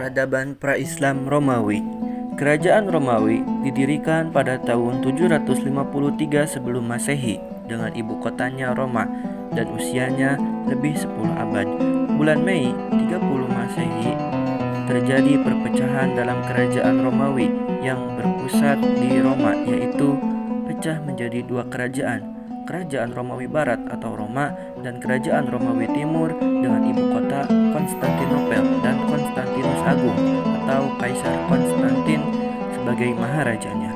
Peradaban pra-Islam Romawi. Kerajaan Romawi didirikan pada tahun 753 sebelum Masehi dengan ibu kotanya Roma dan usianya lebih 10 abad. Bulan Mei 30 Masehi terjadi perpecahan dalam kerajaan Romawi yang berpusat di Roma, yaitu pecah menjadi dua kerajaan. Kerajaan Romawi Barat atau Roma dan Kerajaan Romawi Timur dengan ibu kota Konstantinopel dan Konstantinus Agung atau Kaisar Konstantin sebagai maharajanya.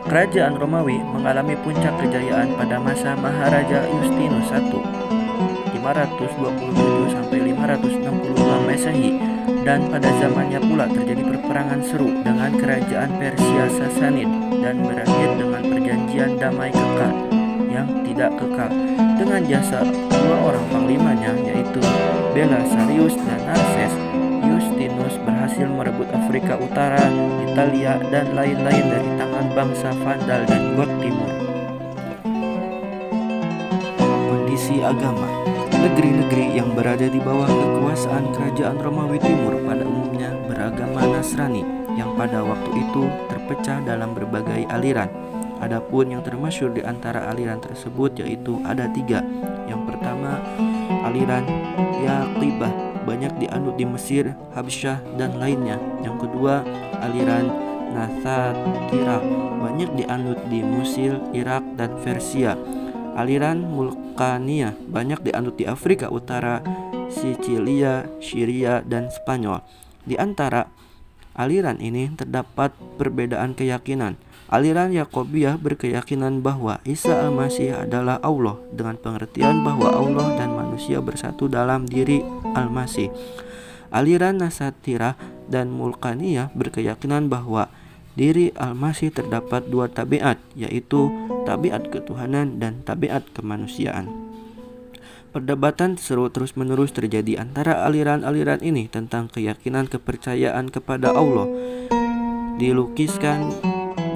Kerajaan Romawi mengalami puncak kejayaan pada masa Maharaja Justinus I 527 sampai 562 Masehi, dan pada zamannya pula terjadi perperangan seru dengan kerajaan Persia Sassanid dan berakhir dengan perjanjian damai kekal yang tidak kekal dengan jasa dua orang panglimanya, yaitu Belisarius dan Narses. Justinus berhasil merebut Afrika Utara, Italia, dan lain-lain dari tangan bangsa Vandal dan Goth Timur. Kondisi agama. Negeri-negeri yang berada di bawah kekuasaan kerajaan Romawi Timur pada umumnya beragama Nasrani yang pada waktu itu terpecah dalam berbagai aliran. Adapun yang termasyhur di antara aliran tersebut yaitu ada tiga. Yang pertama, aliran Yaqibah, banyak dianut di Mesir, Habsyah, dan lainnya. Yang kedua, aliran Nasatirah, banyak dianut di Musil, Irak, dan Persia. Aliran Mulkaniyah, banyak dianut di Afrika Utara, Sicilia, Syria, dan Spanyol. Di antara aliran ini terdapat perbedaan keyakinan. Aliran Yakobiyah berkeyakinan bahwa Isa Al-Masih adalah Allah dengan pengertian bahwa Allah dan manusia bersatu dalam diri Al-Masih. Aliran Nasatirah dan Mulkaniyah berkeyakinan bahwa diri Al-Masih terdapat dua tabiat, yaitu tabiat ketuhanan dan tabiat kemanusiaan. Perdebatan seru terus-menerus terjadi antara aliran-aliran ini tentang keyakinan kepercayaan kepada Allah. Dilukiskan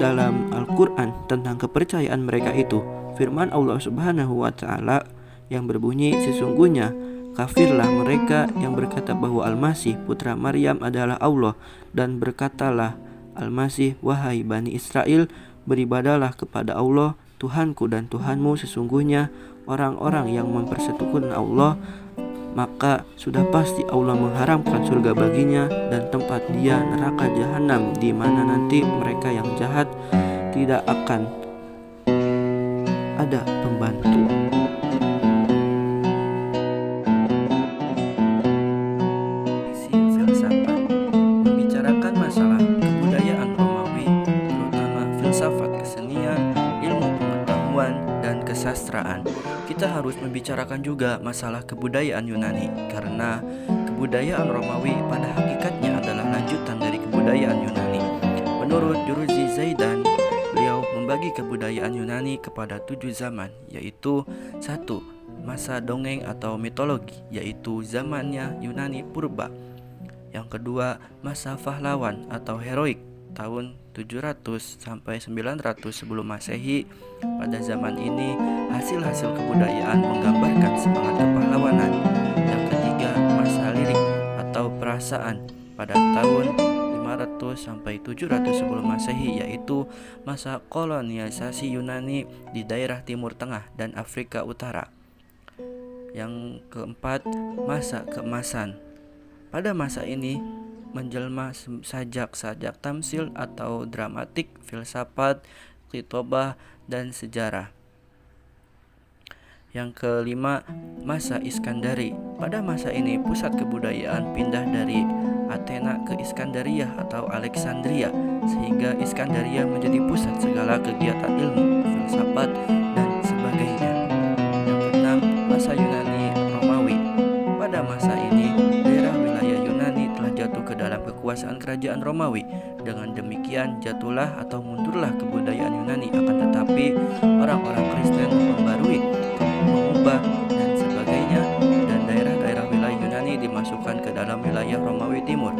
dalam Al-Quran tentang kepercayaan mereka itu firman Allah Subhanahu wa Ta'ala yang berbunyi, sesungguhnya kafirlah mereka yang berkata bahwa Al-Masih putra Maryam adalah Allah, dan berkatalah Al-Masih, wahai Bani Israel, beribadalah kepada Allah Tuhanku dan Tuhanmu, sesungguhnya orang-orang yang mempersekutukan Allah maka sudah pasti Allah mengharamkan surga baginya dan tempat dia neraka jahanam, di mana nanti mereka yang jahat tidak akan ada pembantu. Isi filsafat membicarakan masalah kebudayaan Romawi, terutama filsafat kesenian, ilmu pengetahuan, dan kesastraan. Kita harus membicarakan juga masalah kebudayaan Yunani, karena kebudayaan Romawi pada hakikatnya adalah lanjutan dari kebudayaan Yunani. Menurut Juruzi Zaidan, beliau membagi kebudayaan Yunani kepada 7 zaman, yaitu 1. Masa dongeng atau mitologi, yaitu zamannya Yunani Purba. Yang kedua, masa pahlawan atau heroik, tahun 700 sampai 900 sebelum Masehi. Pada zaman ini, hasil-hasil kebudayaan menggambarkan semangat kepahlawanan. Yang ketiga, masa lirik atau perasaan pada tahun 500 sampai 700 sebelum Masehi, yaitu masa kolonialisasi Yunani di daerah Timur Tengah dan Afrika Utara. Yang keempat, masa keemasan. Pada masa ini menjelma sajak-sajak tamsil atau dramatik, filsafat, khitobah, dan sejarah. Yang kelima, masa Iskandari. Pada masa ini pusat kebudayaan pindah dari Athena ke Iskandaria atau Alexandria, sehingga Iskandaria menjadi pusat segala kegiatan ilmu, filsafat, dan sebagainya. Yang keenam, masa Yunani Romawi. Pada masa ini daerah wilayah Yunani telah jatuh ke dalam kekuasaan kerajaan Romawi. Dengan demikian jatuhlah atau mundurlah kebudayaan Yunani, akan tetapi orang-orang Kristen memperbarui, mengubah, dan sebagainya, dan daerah-daerah wilayah Yunani dimasukkan ke dalam wilayah Romawi Timur.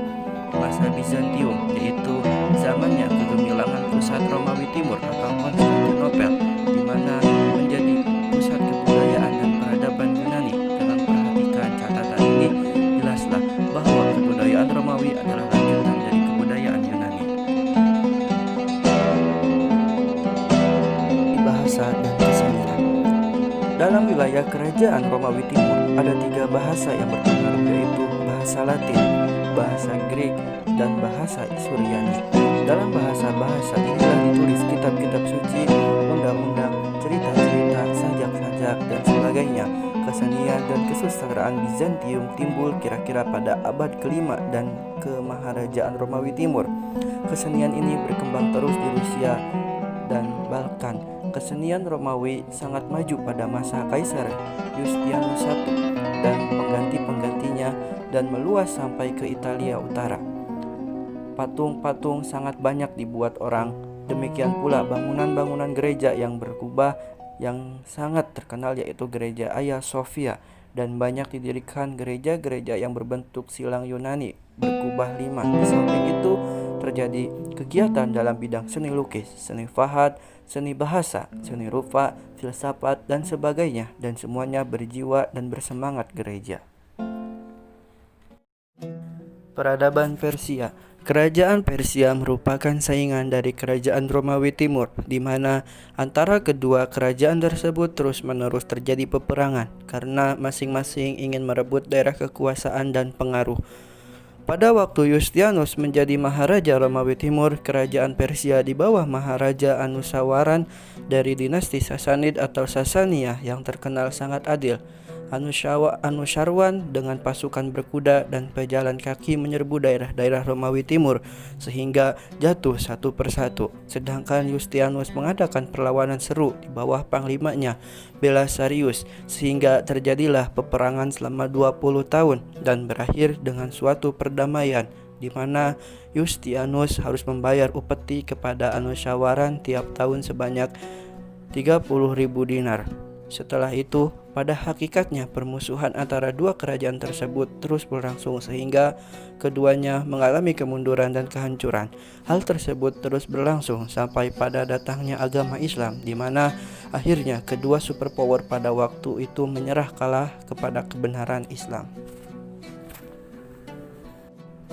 Masa Bizantium, yaitu zamannya kegemilangan pusat Romawi Timur atau Konstantinopel, di mana menjadi pusat kebudayaan dan peradaban Yunani. Dengan perhatikan catatan ini, jelaslah bahwa kebudayaan Romawi adalah lanjutan Dalam wilayah kerajaan Romawi Timur ada 3 bahasa yang berpengaruh, yaitu bahasa Latin, bahasa Greek, dan bahasa Suryani. Dalam bahasa-bahasa inilah ditulis kitab-kitab suci, undang-undang, cerita-cerita, sajak-sajak, dan sebagainya. Kesenian dan kesusastraan Bizantium timbul kira-kira pada abad ke-5 dan Kemaharajaan Romawi Timur. Kesenian ini berkembang terus di Rusia dan Balkan. Kesenian Romawi sangat maju pada masa Kaisar Yustianus I dan pengganti-penggantinya dan meluas sampai ke Italia Utara. Patung-patung sangat banyak dibuat orang. Demikian pula bangunan-bangunan gereja yang berkubah yang sangat terkenal, yaitu gereja Hagia Sophia, dan banyak didirikan gereja-gereja yang berbentuk silang Yunani berkubah 5. Di samping itu terjadi kegiatan dalam bidang seni lukis, seni fahat, seni bahasa, seni rupa, filsafat, dan sebagainya, dan semuanya berjiwa dan bersemangat gereja. Peradaban Persia. Kerajaan Persia merupakan saingan dari kerajaan Romawi Timur, di mana antara kedua kerajaan tersebut terus-menerus terjadi peperangan karena masing-masing ingin merebut daerah kekuasaan dan pengaruh. Pada waktu Yustianus menjadi Maharaja Romawi Timur, kerajaan Persia di bawah Maharaja Anusawaran dari dinasti Sasanid atau Sasaniyah yang terkenal sangat adil. Anusharwan dengan pasukan berkuda dan pejalan kaki menyerbu daerah-daerah Romawi Timur sehingga jatuh satu persatu. Sedangkan Yustianus mengadakan perlawanan seru di bawah panglimanya Belisarius sehingga terjadilah peperangan selama 20 tahun dan berakhir dengan suatu perdamaian di mana Yustianus harus membayar upeti kepada Anusharwan tiap tahun sebanyak 30.000 dinar. Setelah itu, pada hakikatnya permusuhan antara dua kerajaan tersebut terus berlangsung sehingga keduanya mengalami kemunduran dan kehancuran. Hal tersebut terus berlangsung sampai pada datangnya agama Islam, di mana akhirnya kedua superpower pada waktu itu menyerah kalah kepada kebenaran Islam.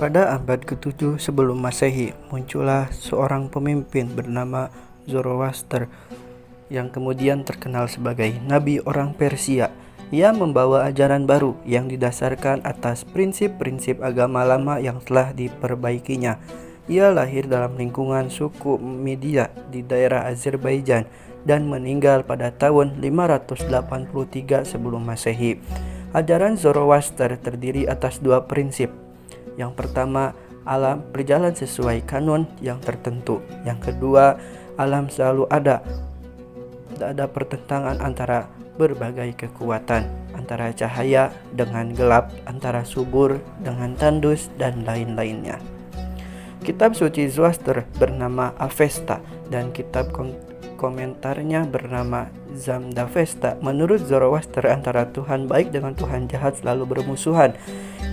Pada abad ke-7 sebelum Masehi, muncullah seorang pemimpin bernama Zoroaster yang kemudian terkenal sebagai Nabi orang Persia. Ia membawa ajaran baru yang didasarkan atas prinsip-prinsip agama lama yang telah diperbaikinya. Ia lahir dalam lingkungan suku Media di daerah Azerbaijan dan meninggal pada tahun 583 sebelum Masehi. Ajaran Zoroaster terdiri atas 2 prinsip. Yang pertama, alam berjalan sesuai kanon yang tertentu. Yang kedua, alam selalu ada. Tidak ada pertentangan antara berbagai kekuatan, antara cahaya dengan gelap, antara subur dengan tandus, dan lain-lainnya. Kitab suci Zoroaster bernama Avesta dan kitab komentarnya bernama Zamdavesta. Menurut Zoroaster, antara Tuhan baik dengan Tuhan jahat selalu bermusuhan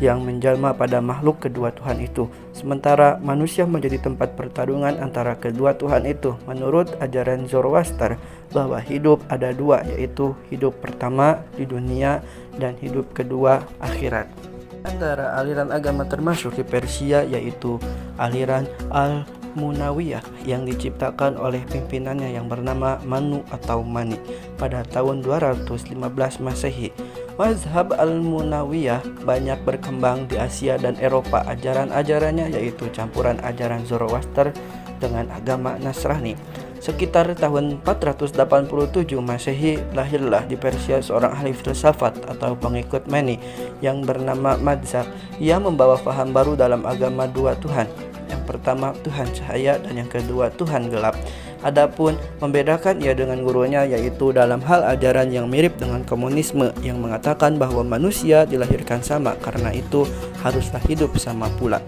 yang menjelma pada makhluk kedua Tuhan itu, sementara manusia menjadi tempat pertarungan antara kedua Tuhan itu. Menurut ajaran Zoroaster, bahwa hidup ada 2, yaitu hidup pertama di dunia dan hidup kedua akhirat. Antara aliran agama termasuk di Persia yaitu aliran Al-Munawiyah yang diciptakan oleh pimpinannya yang bernama Manu atau Mani pada tahun 215 Masehi. Mazhab Al-Munawiyah banyak berkembang di Asia dan Eropa. Ajaran-ajarannya yaitu campuran ajaran Zoroaster dengan agama Nasrani. Sekitar tahun 487 Masehi, lahirlah di Persia seorang ahli filsafat atau pengikut Mani yang bernama Madzak. Ia membawa paham baru dalam agama 2 Tuhan. Yang pertama Tuhan cahaya dan yang kedua Tuhan gelap. Adapun membedakan ia dengan gurunya yaitu dalam hal ajaran yang mirip dengan komunisme yang mengatakan bahwa manusia dilahirkan sama, karena itu haruslah hidup sama pula.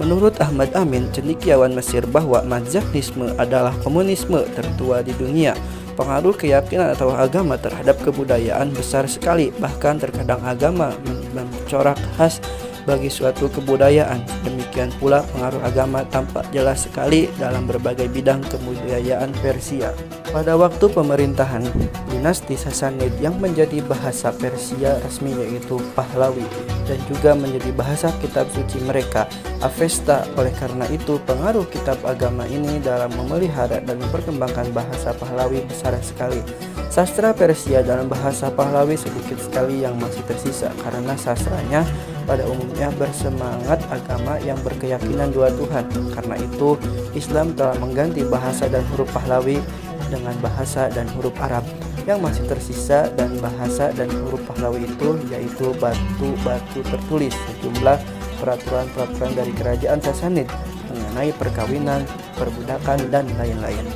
Menurut Ahmad Amin, cendekiawan Mesir, bahwa Mazdanisme adalah komunisme tertua di dunia. Pengaruh keyakinan atau agama terhadap kebudayaan besar sekali, bahkan terkadang agama mencorak khas bagi suatu kebudayaan. Demikian pula pengaruh agama tampak jelas sekali dalam berbagai bidang kebudayaan Persia. Pada waktu pemerintahan dinasti Sasanid yang menjadi bahasa Persia resmi yaitu Pahlavi dan juga menjadi bahasa kitab suci mereka Avesta. Oleh karena itu pengaruh kitab agama ini dalam memelihara dan memperkembangkan bahasa Pahlavi besar sekali. Sastra Persia dalam bahasa Pahlavi sedikit sekali yang masih tersisa karena sastranya pada umumnya bersemangat agama yang berkeyakinan dua Tuhan. Karena itu Islam telah mengganti bahasa dan huruf Pahlavi dengan bahasa dan huruf Arab yang masih tersisa, dan bahasa dan huruf Pahlavi itu yaitu batu-batu tertulis sejumlah peraturan-peraturan dari kerajaan Sasanid mengenai perkawinan, perbudakan, dan lain-lain.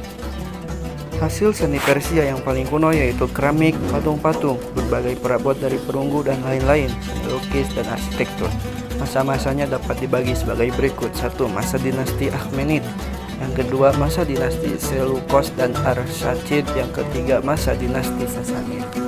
Hasil seni Persia yang paling kuno yaitu keramik, patung-patung, berbagai perabot dari perunggu dan lain-lain, lukis dan arsitektur. Masa-masanya dapat dibagi sebagai berikut: 1. Masa dinasti Akhmenid. Yang kedua, masa dinasti Selukos dan Arsacid. Yang ketiga, masa dinasti Sasanid.